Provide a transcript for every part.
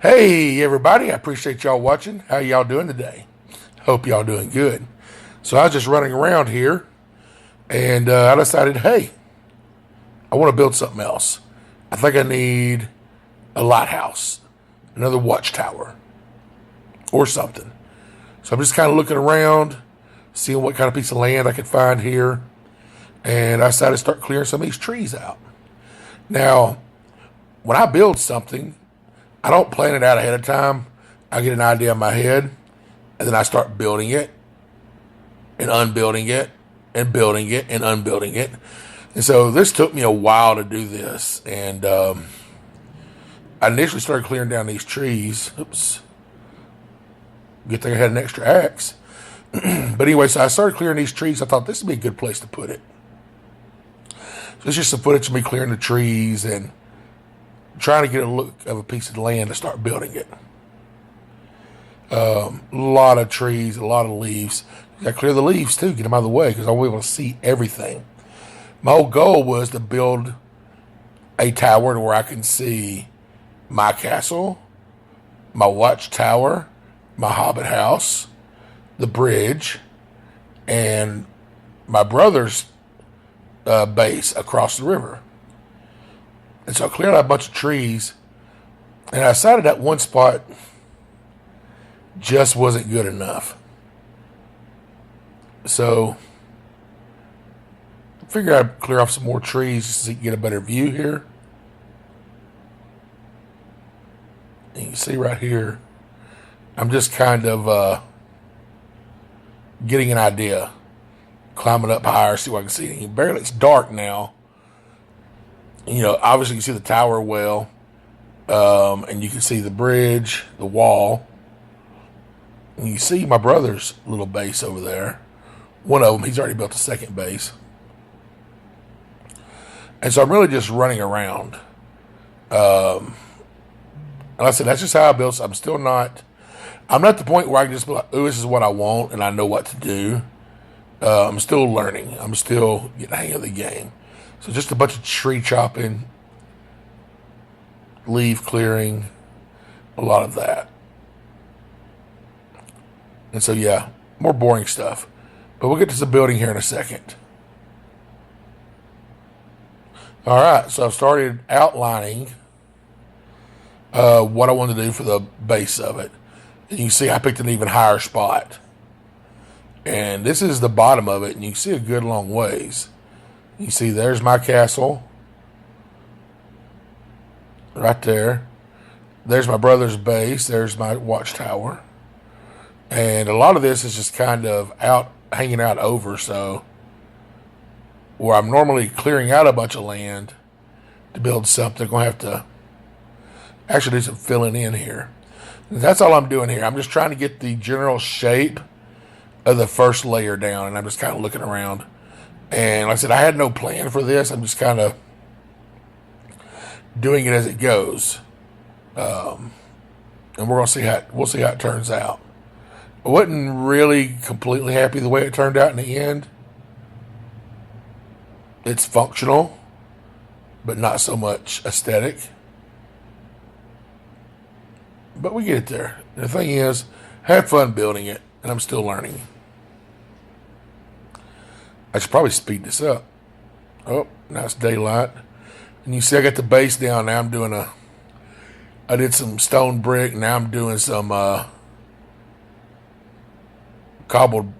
Hey everybody, I appreciate y'all watching. How y'all doing today? Hope y'all doing good. So I was just running around here and I decided, hey, I want to build something else. I think I need a lighthouse, another watchtower or something. So I'm just kind of looking around, seeing what kind of piece of land I could find here. And I decided to start clearing some of these trees out. Now, when I build something, I don't plan it out ahead of time. I get an idea in my head, and then I start building it, and unbuilding it, and building it, and unbuilding it. And so this took me a while to do this. And I initially started clearing down these trees. Oops. Good thing I had an extra axe. But anyway, so I started clearing these trees. I thought this would be a good place to put it. So it's just some footage of me clearing the trees and trying to get a look of a piece of land to start building it. A lot of trees, a lot of leaves. You gotta clear the leaves too, get them out of the way, because I want to be able to see everything. My whole goal was to build a tower to where I can see my castle, my watchtower, my hobbit house, the bridge, and my brother's base across the river. And so I cleared out a bunch of trees, and I decided that one spot just wasn't good enough. So I figured I'd clear off some more trees just so you can get a better view here. And you can see right here, I'm just kind of getting an idea, climbing up higher, see what I can see. And barely, it's dark now. You know, obviously you can see the tower well, and you can see the bridge, the wall. And you see my brother's little base over there. One of them, he's already built a second base. And so I'm really just running around. And like I said, that's just how I build. So I'm not at the point where I can just be like, oh, this is what I want, and I know what to do. I'm still learning. I'm still getting the hang of the game. So just a bunch of tree chopping, leaf clearing, a lot of that. And so, yeah, more boring stuff. But we'll get to the building here in a second. All right, so I've started outlining what I want to do for the base of it. And you can see I picked an even higher spot. And this is the bottom of it, and you can see a good long ways. You see, there's my castle. Right there. There's my brother's base. There's my watchtower. And a lot of this is just kind of hanging out over. So, where I'm normally clearing out a bunch of land to build something, I'm going to have to actually do some filling in here. And that's all I'm doing here. I'm just trying to get the general shape of the first layer down. And I'm just kind of looking around. And like I said, I had no plan for this. I'm just kind of doing it as it goes, and we'll see how it turns out. I wasn't really completely happy the way it turned out in the end. It's functional, but not so much aesthetic. But we get it there. And the thing is, I had fun building it, and I'm still learning. I should probably speed this up. Oh, now it's daylight. And you see I got the base down. Now I did some stone brick. Now I'm doing some cobbled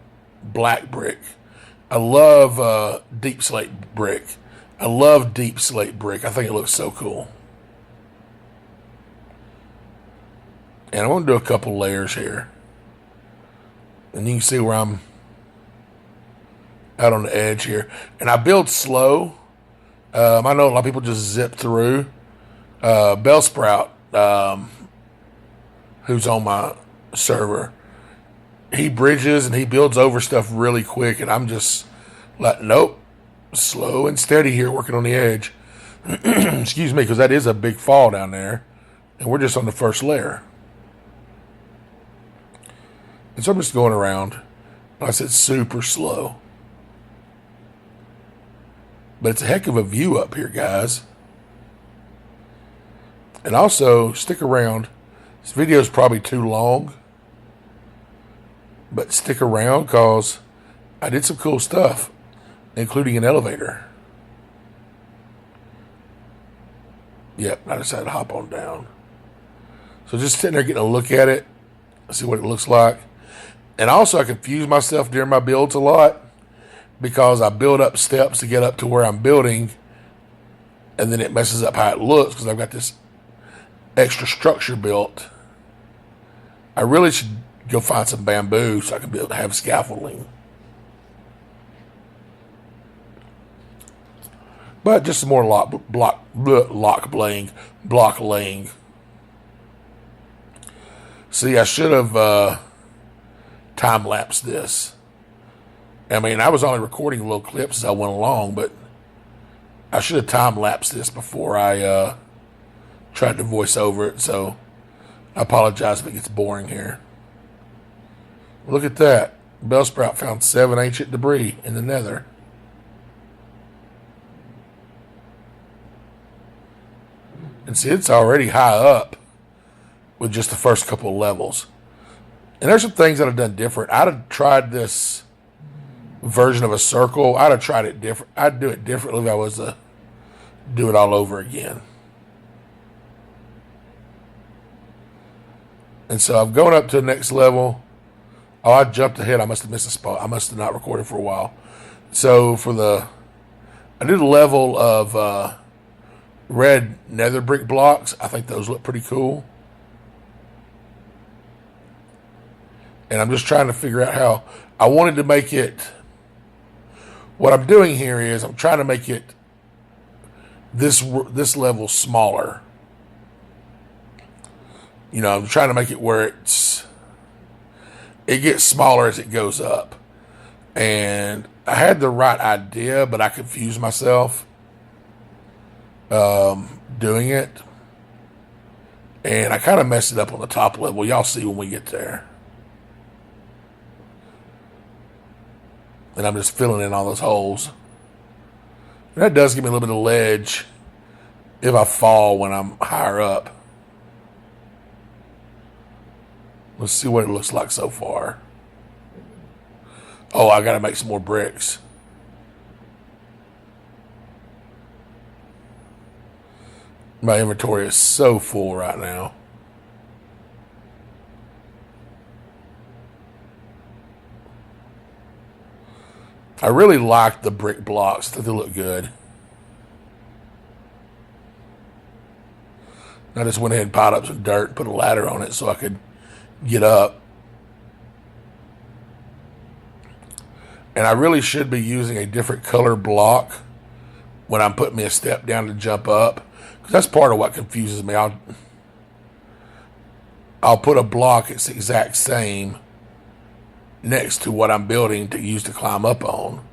black brick. I love deep slate brick. I love deep slate brick. I think it looks so cool. And I'm going to do a couple layers here. And you can see where I'm out on the edge here. And I build slow. I know a lot of people just zip through. Bellsprout, who's on my server, he bridges and he builds over stuff really quick. And I'm just like, nope, slow and steady here working on the edge. Excuse me, because that is a big fall down there. And we're just on the first layer. And so I'm just going around. Like I said, super slow. But it's a heck of a view up here, guys. And also, stick around This video is probably too long, but stick around because I did some cool stuff, including an elevator. Yep, I decided to hop on down. So just sitting there getting a look at it, see what it looks like. And also I confuse myself during my builds a lot because I build up steps to get up to where I'm building, and then it messes up how it looks because I've got this extra structure built. I really should go find some bamboo so I can be able to have scaffolding. But just some more block laying. See, I should have time-lapsed this. I mean, I was only recording little clips as I went along, but I should have time-lapsed this before I tried to voice over it, so I apologize if it gets boring here. Look at that. Bellsprout found 7 ancient debris in the nether. And see, it's already high up with just the first couple of levels. And there's some things that I've done different. I'd have tried this version of a circle. I'd have tried it different. I'd do it differently if I was to do it all over again. And so I'm going up to the next level. Oh, I jumped ahead. I must have missed a spot. I must have not recorded for a while. So I did a level of red nether brick blocks. I think those look pretty cool. And I'm just trying to figure out how I wanted to make it. What I'm doing here is I'm trying to make it this level smaller. You know, I'm trying to make it where it gets smaller as it goes up. And I had the right idea, but I confused myself doing it. And I kind of messed it up on the top level. Y'all see when we get there. And I'm just filling in all those holes. And that does give me a little bit of ledge if I fall when I'm higher up. Let's see what it looks like so far. Oh, I got to make some more bricks. My inventory is so full right now. I really like the brick blocks. I think they look good. I just went ahead and piled up some dirt and put a ladder on it so I could get up. And I really should be using a different color block when I'm putting me a step down to jump up, because that's part of what confuses me. I'll put a block that's the exact same next to what I'm building to use to climb up on,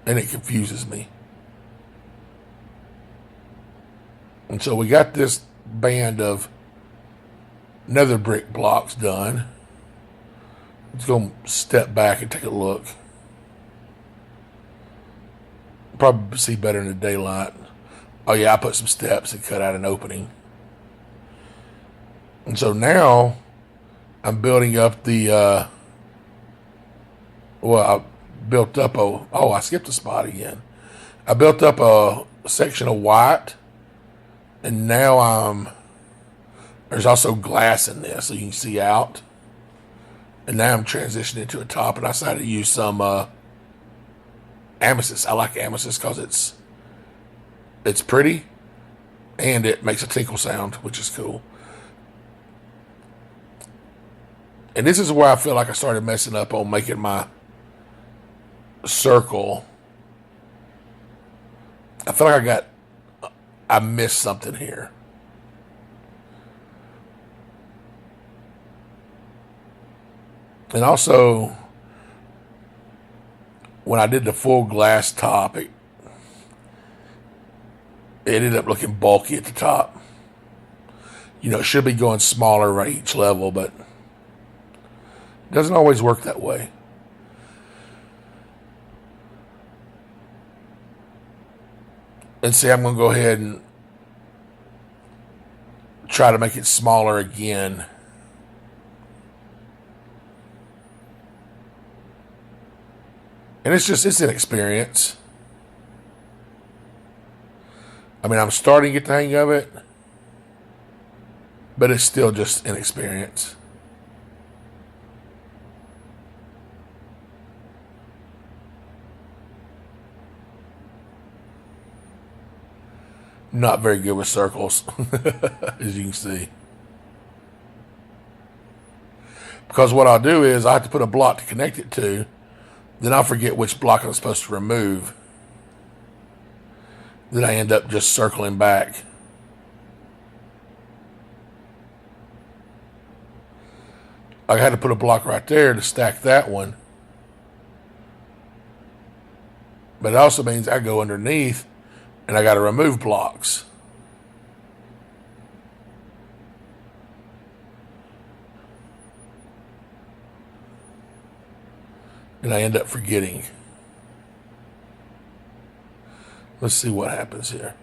and it confuses me. And so we got this band of nether brick blocks done. Let's go step back and take a look. Probably see better in the daylight. Oh yeah, I put some steps and cut out an opening. And so now I'm building up the I built up I skipped a spot again. I built up a section of white, and now there's also glass in this so you can see out. And now I'm transitioning to a top, and I decided to use some amethyst. I like amethyst because it's pretty and it makes a tinkle sound, which is cool. And this is where I feel like I started messing up on making my circle. I feel like I missed something here. And also, when I did the full glass top, it ended up looking bulky at the top. You know, it should be going smaller at each level, but it doesn't always work that way. And see, I'm going to go ahead and try to make it smaller again. And it's an experience. I mean, I'm starting to get the hang of it, but it's still just an experience. Not very good with circles, as you can see. Because what I'll do is I have to put a block to connect it to, then I'll forget which block I'm supposed to remove. Then I end up just circling back. I had to put a block right there to stack that one. But it also means I go underneath and I got to remove blocks. And I end up forgetting. Let's see what happens here.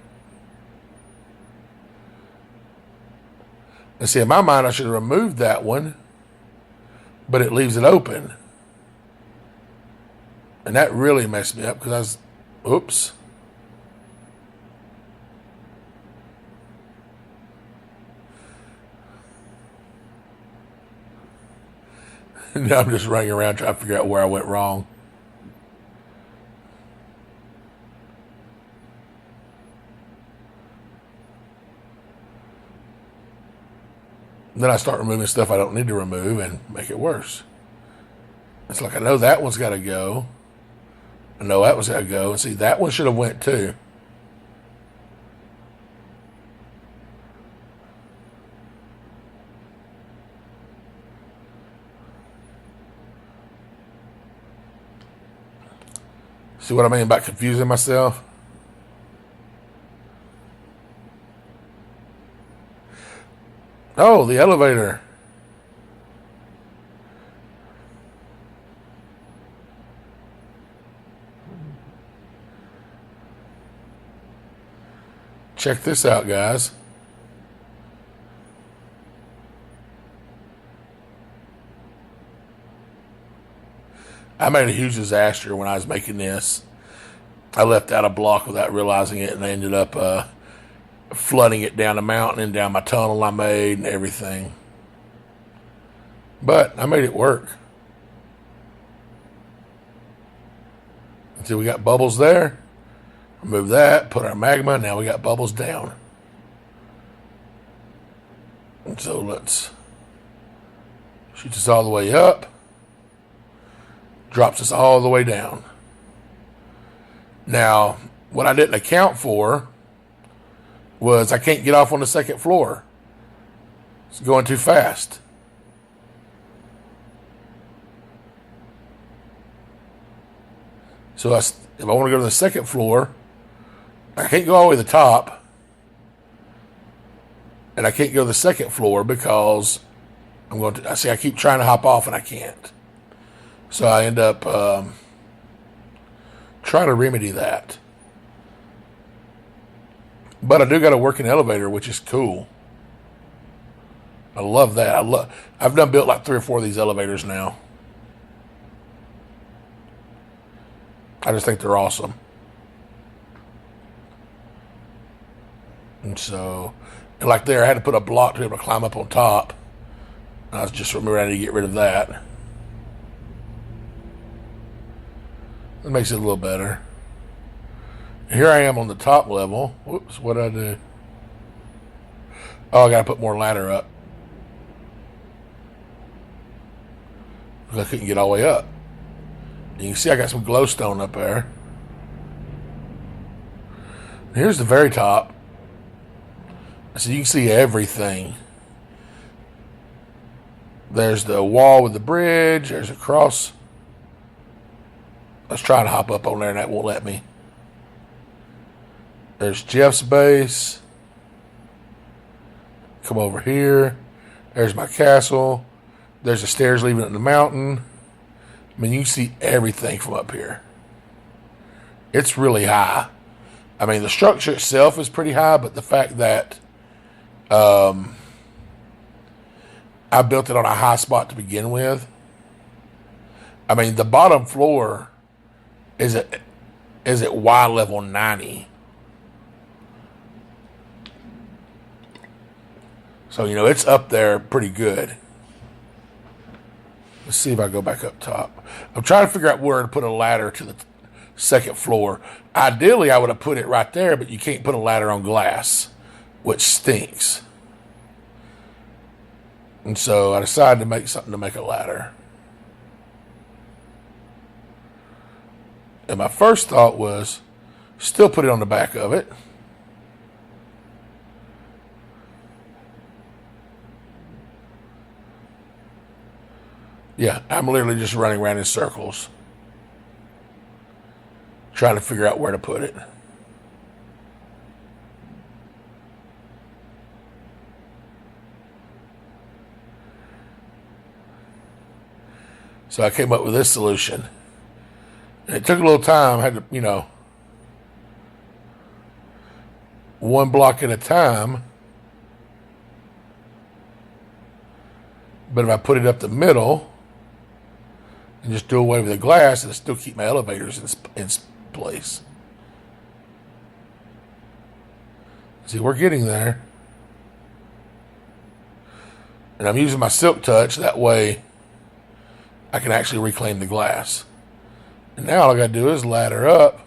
And see, in my mind, I should have removed that one, but it leaves it open. And that really messed me up because I was, oops. Now I'm just running around trying to figure out where I went wrong. Then I start removing stuff I don't need to remove and make it worse. It's like I know that one's got to go. I know that one's got to go. And see, that one should have went too. See what I mean about confusing myself? Oh, the elevator. Check this out, guys. I made a huge disaster when I was making this. I left out a block without realizing it, and I ended up flooding it down the mountain and down my tunnel I made and everything. But I made it work. See, we got bubbles there. Remove that, put our magma, now we got bubbles down. And so let's shoot this all the way up. Drops us all the way down. Now, what I didn't account for was I can't get off on the second floor. It's going too fast. So if I want to go to the second floor, I can't go all the way to the top. And I can't go to the second floor because I keep trying to hop off and I can't. So I end up trying to remedy that. But I do got a working elevator, which is cool. I love that. I've built like 3 or 4 of these elevators now. I just think they're awesome. And so, like there, I had to put a block to be able to climb up on top. I was just remembering to get rid of that. It makes it a little better. Here I am on the top level. Whoops, what did I do? Oh, I got to put more ladder up. Because I couldn't get all the way up. You can see I got some glowstone up there. Here's the very top. So you can see everything. There's the wall with the bridge. There's a cross. I was trying to hop up on there and that won't let me. There's Jeff's base. Come over here. There's my castle. There's the stairs leading up the mountain. I mean, you can see everything from up here. It's really high. I mean, the structure itself is pretty high, but the fact that I built it on a high spot to begin with. I mean, the bottom floor is at Y level 90. So, you know, it's up there pretty good. Let's see if I go back up top. I'm trying to figure out where to put a ladder to the second floor. Ideally, I would have put it right there, but you can't put a ladder on glass, which stinks. And so I decided to make something to make a ladder. And my first thought was still put it on the back of it. Yeah, I'm literally just running around in circles, trying to figure out where to put it. So I came up with this solution. And it took a little time. I had to, you know, one block at a time. But if I put it up the middle and just do away with the glass, it'll still keep my elevators in place. See, we're getting there. And I'm using my silk touch. That way I can actually reclaim the glass. And now all I got to do is ladder up.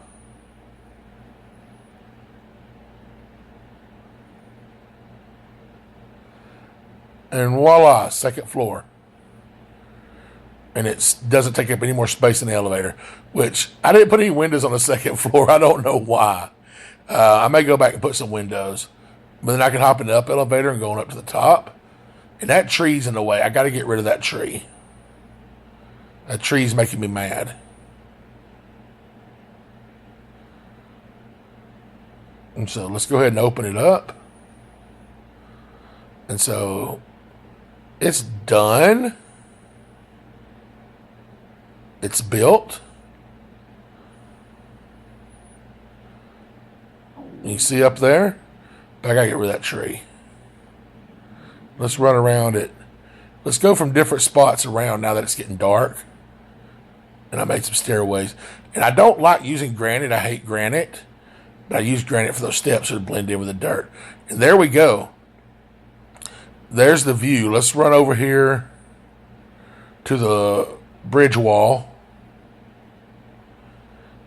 And voila, second floor. And it doesn't take up any more space in the elevator, which I didn't put any windows on the second floor. I don't know why. I may go back and put some windows, but then I can hop in the up elevator and go up to the top. And that tree's in the way. I got to get rid of that tree. That tree's making me mad. And so let's go ahead and open it up. And so it's done. It's built. You see up there? I gotta get rid of that tree. Let's run around it. Let's go from different spots around now that it's getting dark. And I made some stairways. And I don't like using granite. I hate granite. But I use granite for those steps to blend in with the dirt. And there we go. There's the view. Let's run over here to the bridge wall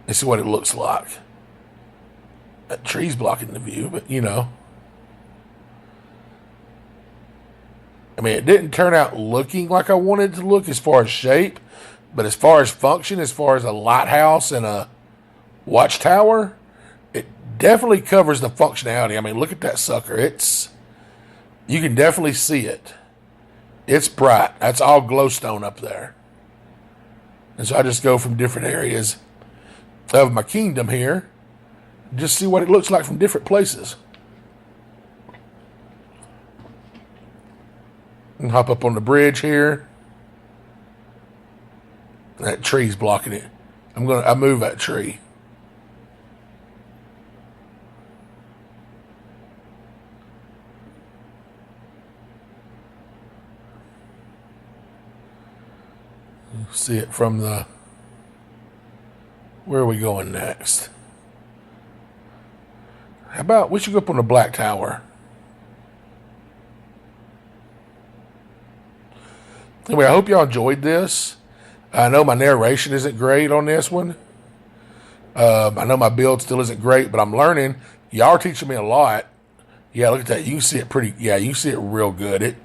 and see what it looks like. That tree's blocking the view, but you know. I mean, it didn't turn out looking like I wanted it to look as far as shape, but as far as function, as far as a lighthouse and a watchtower, it definitely covers the functionality. I mean, look at that sucker. You can definitely see it. It's bright. That's all glowstone up there. And so I just go from different areas of my kingdom here, just see what it looks like from different places. And hop up on the bridge here. That tree's blocking it. I move that tree. See it from the... Where are we going next? How about we should go up on the black tower. Anyway, I hope y'all enjoyed this. I know my narration isn't great on this one. I know my build still isn't great, but I'm learning. Y'all are teaching me a lot. Yeah, look at that. You can see it you can see it real good. It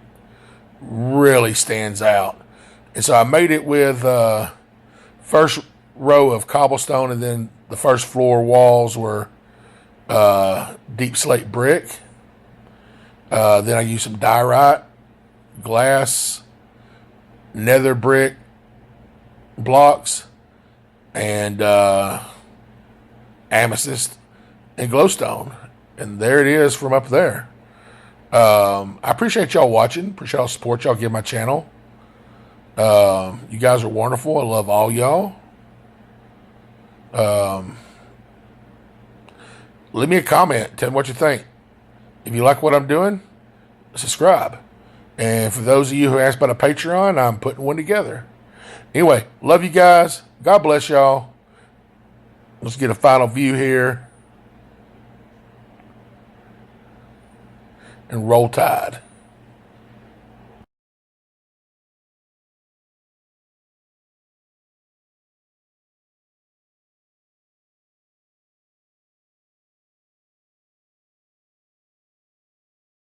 really stands out. And so I made it with first row of cobblestone, and then the first floor walls were deep slate brick. Then I used some diorite, glass, nether brick blocks, and amethyst and glowstone. And there it is from up there. I appreciate y'all watching. Appreciate y'all support y'all give my channel. You guys are wonderful. I love all y'all. Leave me a comment. Tell me what you think. If you like what I'm doing, subscribe. And for those of you who asked about a Patreon, I'm putting one together. Anyway, love you guys. God bless y'all. Let's get a final view here. And roll tide.